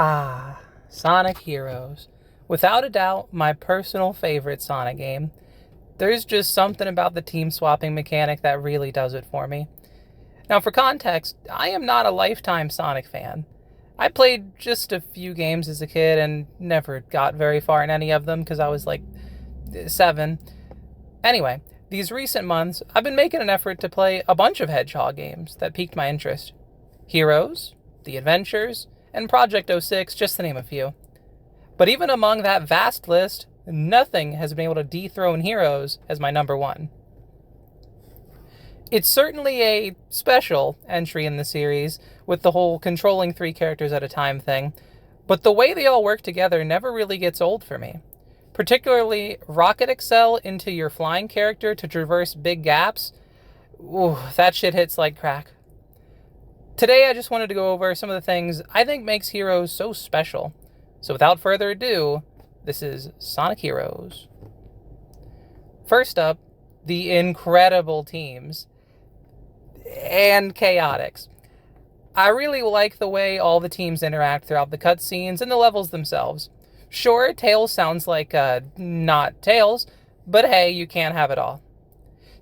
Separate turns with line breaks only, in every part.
Ah, Sonic Heroes. Without a doubt, my personal favorite Sonic game. There's just something about the team swapping mechanic that really does it for me. Now, for context, I am not a lifetime Sonic fan. I played just a few games as a kid and never got very far in any of them because I was like 7. Anyway, these recent months, I've been making an effort to play a bunch of Hedgehog games that piqued my interest. Heroes, The Adventures, and Project 06, just to name a few. But even among that vast list, nothing has been able to dethrone Heroes as my number one. It's certainly a special entry in the series, with the whole controlling 3 characters at a time thing, but the way they all work together never really gets old for me. Particularly, Rocket Excel into your flying character to traverse big gaps, ooh, that shit hits like crack. Today I just wanted to go over some of the things I think makes Heroes so special. So without further ado, this is Sonic Heroes. First up, the incredible teams and chaotics. I really like the way all the teams interact throughout the cutscenes and the levels themselves. Sure, Tails sounds like, not Tails, but hey, you can't have it all.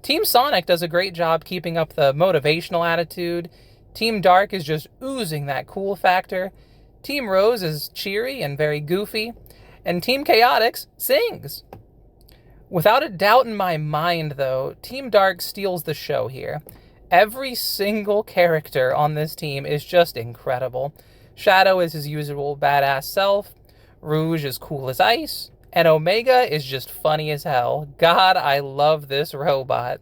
Team Sonic does a great job keeping up the motivational attitude. Team Dark is just oozing that cool factor. Team Rose is cheery and very goofy. And Team Chaotix sings. Without a doubt in my mind, though, Team Dark steals the show here. Every single character on this team is just incredible. Shadow is his usual badass self. Rouge is cool as ice. And Omega is just funny as hell. God, I love this robot.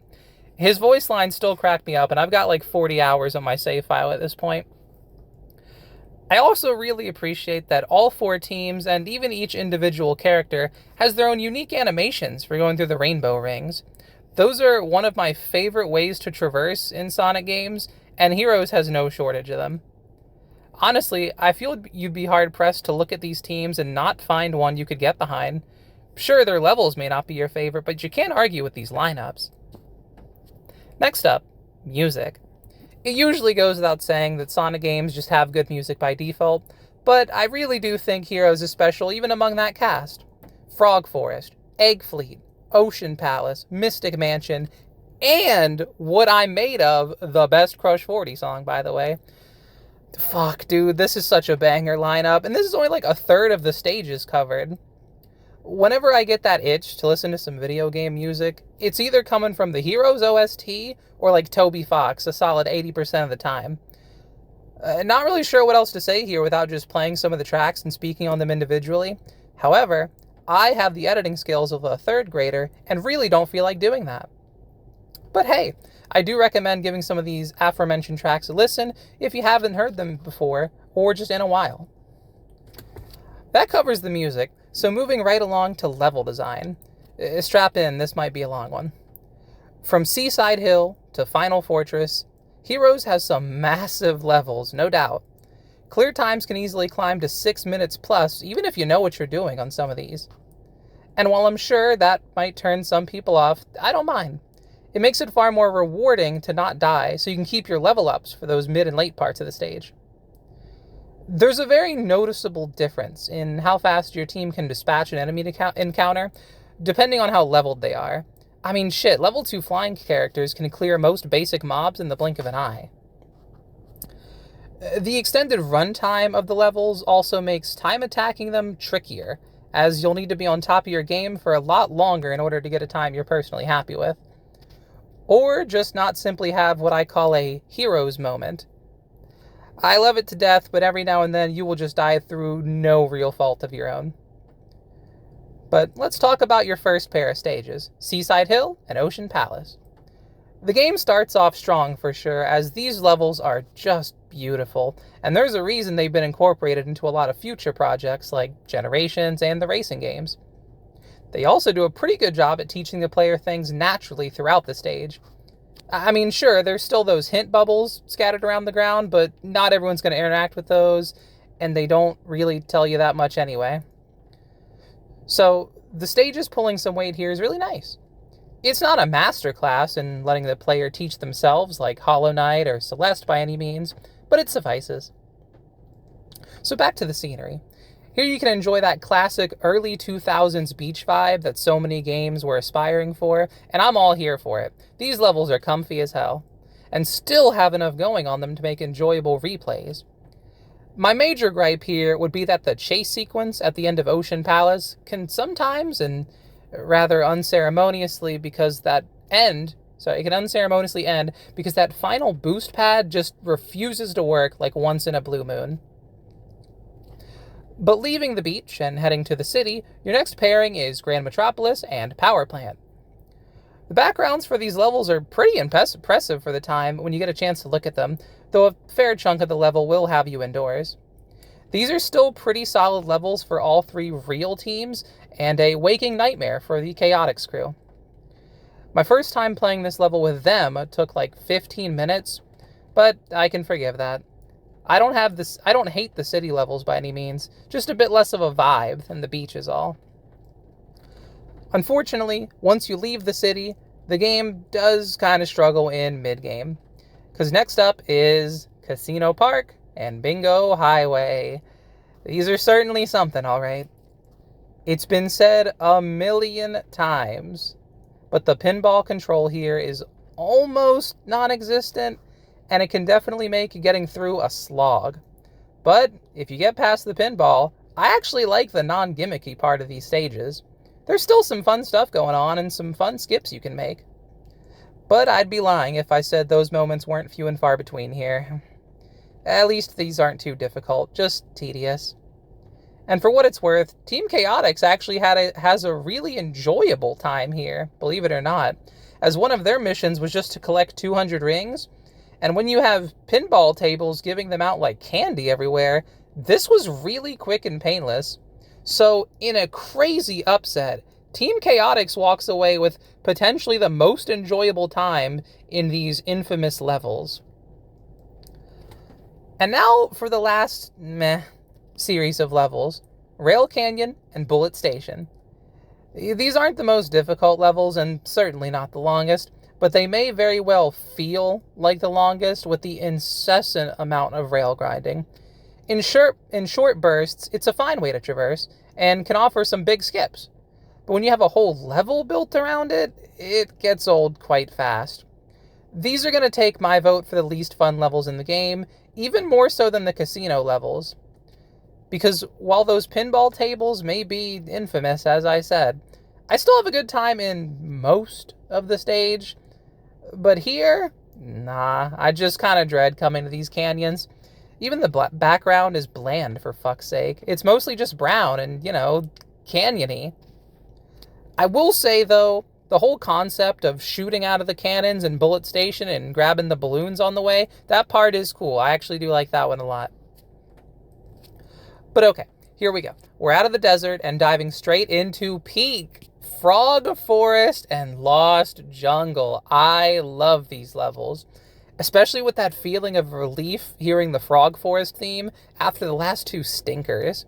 His voice lines still crack me up, and I've got like 40 hours on my save file at this point. I also really appreciate that all 4 teams, and even each individual character, has their own unique animations for going through the rainbow rings. Those are one of my favorite ways to traverse in Sonic games, and Heroes has no shortage of them. Honestly, I feel you'd be hard-pressed to look at these teams and not find one you could get behind. Sure, their levels may not be your favorite, but you can't argue with these lineups. Next up, music. It usually goes without saying that Sonic games just have good music by default, but I really do think Heroes is special even among that cast. Frog Forest, Egg Fleet, Ocean Palace, Mystic Mansion, and What I'm Made Of, the best Crush 40 song, by the way. Fuck, dude, this is such a banger lineup, and this is only like a third of the stages covered. Whenever I get that itch to listen to some video game music, it's either coming from the Heroes OST or like Toby Fox, a solid 80% of the time. Not really sure what else to say here without just playing some of the tracks and speaking on them individually. However, I have the editing skills of a 3rd grader and really don't feel like doing that. But hey, I do recommend giving some of these aforementioned tracks a listen if you haven't heard them before or just in a while. That covers the music, so moving right along to level design. Strap in, this might be a long one. From Seaside Hill to Final Fortress, Heroes has some massive levels, no doubt. Clear times can easily climb to 6 minutes plus, even if you know what you're doing on some of these. And while I'm sure that might turn some people off, I don't mind. It makes it far more rewarding to not die, so you can keep your level ups for those mid and late parts of the stage. There's a very noticeable difference in how fast your team can dispatch an enemy encounter, depending on how leveled they are. I mean, shit, level 2 flying characters can clear most basic mobs in the blink of an eye. The extended runtime of the levels also makes time attacking them trickier, as you'll need to be on top of your game for a lot longer in order to get a time you're personally happy with. Or just not simply have what I call a Heroes moment. I love it to death, but every now and then you will just die through no real fault of your own. But let's talk about your first pair of stages, Seaside Hill and Ocean Palace. The game starts off strong for sure, as these levels are just beautiful, and there's a reason they've been incorporated into a lot of future projects like Generations and the racing games. They also do a pretty good job at teaching the player things naturally throughout the stage. I mean, sure, there's still those hint bubbles scattered around the ground, but not everyone's going to interact with those, and they don't really tell you that much anyway. So, the stages pulling some weight here is really nice. It's not a masterclass in letting the player teach themselves like Hollow Knight or Celeste by any means, but it suffices. So back to the scenery. Here you can enjoy that classic early 2000s beach vibe that so many games were aspiring for, and I'm all here for it. These levels are comfy as hell, and still have enough going on them to make enjoyable replays. My major gripe here would be that the chase sequence at the end of Ocean Palace can sometimes, and rather unceremoniously because that end, it can unceremoniously end because that final boost pad just refuses to work like once in a blue moon. But leaving the beach and heading to the city, your next pairing is Grand Metropolis and Power Plant. The backgrounds for these levels are pretty impressive for the time when you get a chance to look at them, though a fair chunk of the level will have you indoors. These are still pretty solid levels for all three real teams, and a waking nightmare for the Chaotix crew. My first time playing this level with them took like 15 minutes, but I can forgive that. I don't hate the city levels by any means, just a bit less of a vibe than the beach is all. Unfortunately, once you leave the city, the game does kind of struggle in mid-game. Because next up is Casino Park and Bingo Highway. These are certainly something, alright. It's been said a million times, but the pinball control here is almost non-existent, and it can definitely make getting through a slog. But if you get past the pinball, I actually like the non-gimmicky part of these stages. There's still some fun stuff going on and some fun skips you can make. But I'd be lying if I said those moments weren't few and far between here. At least these aren't too difficult, just tedious. And for what it's worth, Team Chaotix actually has a really enjoyable time here, believe it or not, as one of their missions was just to collect 200 rings, and when you have pinball tables giving them out like candy everywhere, this was really quick and painless. So, in a crazy upset, Team Chaotix walks away with potentially the most enjoyable time in these infamous levels. And now for the last series of levels, Rail Canyon and Bullet Station. These aren't the most difficult levels and certainly not the longest, but they may very well feel like the longest with the incessant amount of rail grinding. In short bursts, it's a fine way to traverse, and can offer some big skips. But when you have a whole level built around it, it gets old quite fast. These are going to take my vote for the least fun levels in the game, even more so than the casino levels. Because while those pinball tables may be infamous, as I said, I still have a good time in most of the stage. But here, nah, I just kind of dread coming to these canyons. Even the background is bland, for fuck's sake. It's mostly just brown and, canyony. I will say, though, the whole concept of shooting out of the cannons in Bullet Station and grabbing the balloons on the way, that part is cool. I actually do like that one a lot. But okay, here we go. We're out of the desert and diving straight into Peak, Frog Forest, and Lost Jungle. I love these levels, especially with that feeling of relief hearing the Frog Forest theme after the last two stinkers.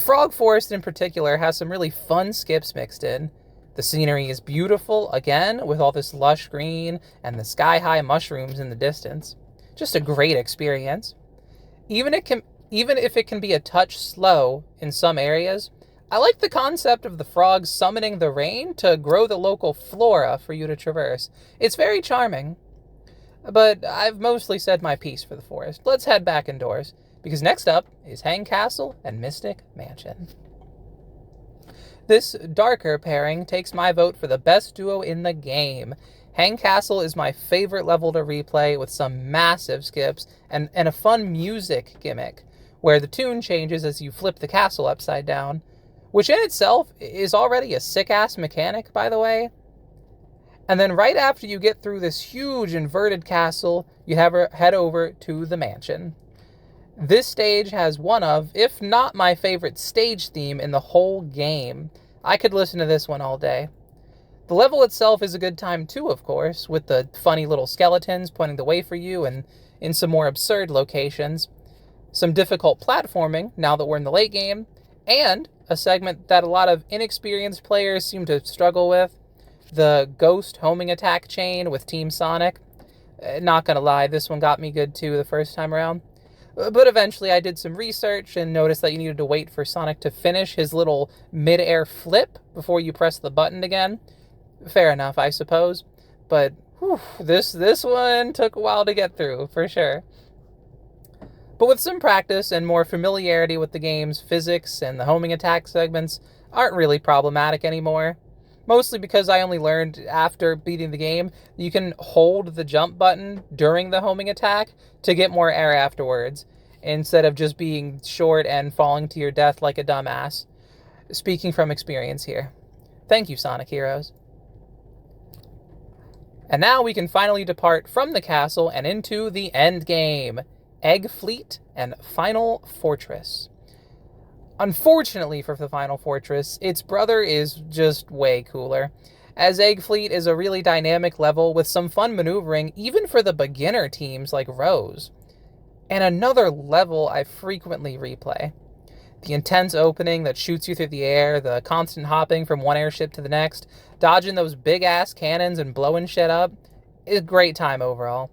Frog Forest in particular has some really fun skips mixed in. The scenery is beautiful, again, with all this lush green and the sky-high mushrooms in the distance. Just a great experience. Even if it can be a touch slow in some areas, I like the concept of the frogs summoning the rain to grow the local flora for you to traverse. It's very charming. But I've mostly said my piece for the forest. Let's head back indoors, because next up is Hang Castle and Mystic Mansion. This darker pairing takes my vote for the best duo in the game. Hang Castle is my favorite level to replay, with some massive skips and a fun music gimmick, where the tune changes as you flip the castle upside down, which in itself is already a sick-ass mechanic, by the way. And then right after you get through this huge inverted castle, you head over to the mansion. This stage has one of, if not my favorite stage theme in the whole game. I could listen to this one all day. The level itself is a good time too, of course, with the funny little skeletons pointing the way for you and in some more absurd locations. Some difficult platforming, now that we're in the late game, and a segment that a lot of inexperienced players seem to struggle with, the ghost homing attack chain with Team Sonic. Not gonna lie, this one got me good too the first time around. But eventually I did some research and noticed that you needed to wait for Sonic to finish his little mid-air flip before you press the button again. Fair enough, I suppose. But whew, this one took a while to get through, for sure. But with some practice and more familiarity with the game's physics and the homing attack segments aren't really problematic anymore. Mostly because I only learned after beating the game, you can hold the jump button during the homing attack to get more air afterwards, instead of just being short and falling to your death like a dumbass. Speaking from experience here. Thank you, Sonic Heroes. And now we can finally depart from the castle and into the end game. Egg Fleet and Final Fortress. Unfortunately for the Final Fortress, its brother is just way cooler, as Egg Fleet is a really dynamic level with some fun maneuvering even for the beginner teams like Rose. And another level I frequently replay. The intense opening that shoots you through the air, the constant hopping from one airship to the next, dodging those big-ass cannons and blowing shit up, is a great time overall.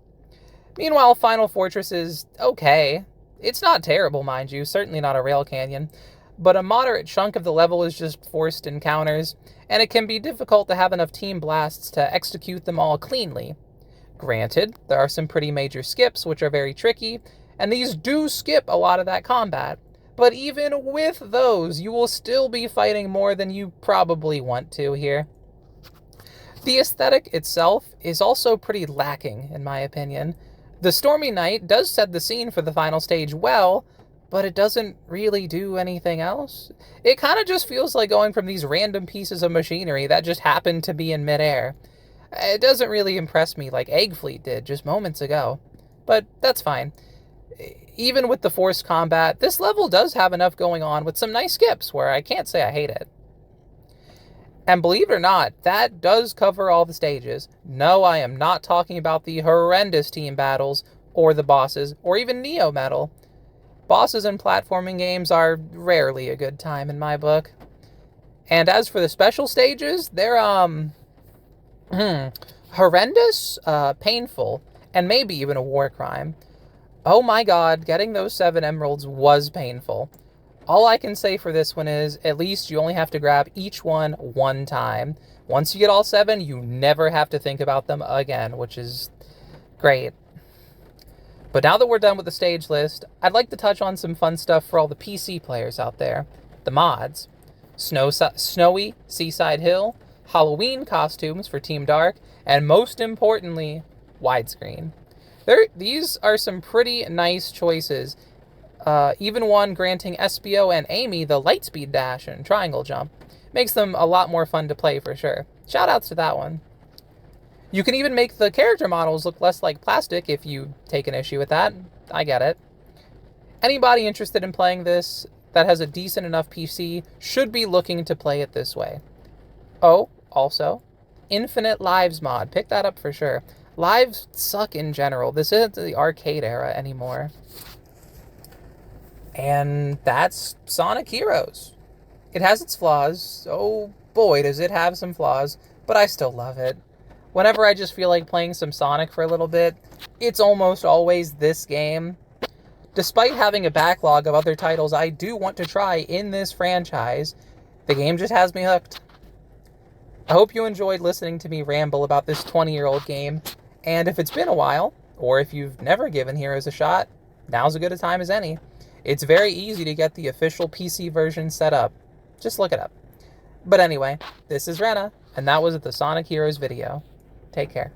Meanwhile, Final Fortress is okay. It's not terrible, mind you, certainly not a Rail Canyon, but a moderate chunk of the level is just forced encounters, and it can be difficult to have enough team blasts to execute them all cleanly. Granted, there are some pretty major skips which are very tricky, and these do skip a lot of that combat, but even with those, you will still be fighting more than you probably want to here. The aesthetic itself is also pretty lacking, in my opinion. The stormy night does set the scene for the final stage well, but it doesn't really do anything else. It kind of just feels like going from these random pieces of machinery that just happened to be in midair. It doesn't really impress me like Egg Fleet did just moments ago, but that's fine. Even with the forced combat, this level does have enough going on with some nice skips where I can't say I hate it. And believe it or not, that does cover all the stages. No, I am not talking about the horrendous team battles, or the bosses, or even Neo Metal. Bosses in platforming games are rarely a good time in my book. And as for the special stages, they're, horrendous, painful, and maybe even a war crime. Oh my god, getting those 7 emeralds was painful. All I can say for this one is, at least you only have to grab each one time. Once you get all 7, you never have to think about them again, which is great. But now that we're done with the stage list, I'd like to touch on some fun stuff for all the PC players out there. The mods. Snowy Seaside Hill, Halloween costumes for Team Dark, and most importantly, widescreen. These are some pretty nice choices. Even one granting Espio and Amy the lightspeed dash and triangle jump. Makes them a lot more fun to play for sure. Shoutouts to that one. You can even make the character models look less like plastic if you take an issue with that. I get it. Anybody interested in playing this that has a decent enough PC should be looking to play it this way. Oh, also, Infinite Lives mod. Pick that up for sure. Lives suck in general. This isn't the arcade era anymore. And that's Sonic Heroes. It has its flaws. Oh boy, does it have some flaws, but I still love it. Whenever I just feel like playing some Sonic for a little bit, it's almost always this game. Despite having a backlog of other titles I do want to try in this franchise, the game just has me hooked. I hope you enjoyed listening to me ramble about this 20-year-old game, and if it's been a while, or if you've never given Heroes a shot, now's as good a time as any. It's very easy to get the official PC version set up. Just look it up. But anyway, this is Rena, and that was the Sonic Heroes video. Take care.